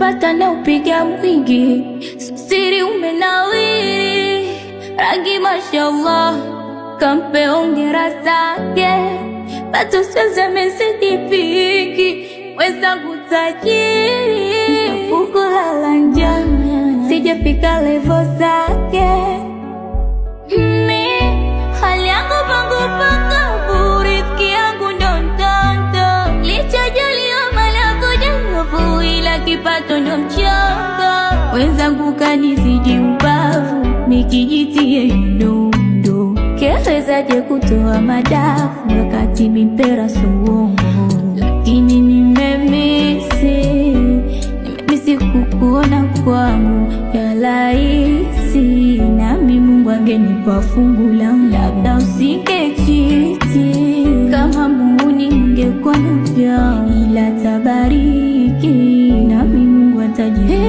uliopata na upiga mwingi, siri umenawiri, rangi mashallah, kampe ongera zake, pato sasa mesidi piki, wezangu tajiri, ukulala njana, sijafika level zake. Hali yangu pangu pakavu, riziki yangu ndondondo, lichojaliwa malavu javu, ila kipato ndo mchongo. Wenzangu kanizidi ubavu, mikijitie ndondo, kewezaje kutoa madafu wakati mimpera suongo. Lakini nimemisi kukuona kwangu ya laisi, nami Mungu angenipa fungu langu, labda usingechiti. Kama muuni ningekuwa na vyangu, ila tabariki, nami Mungu atajibu.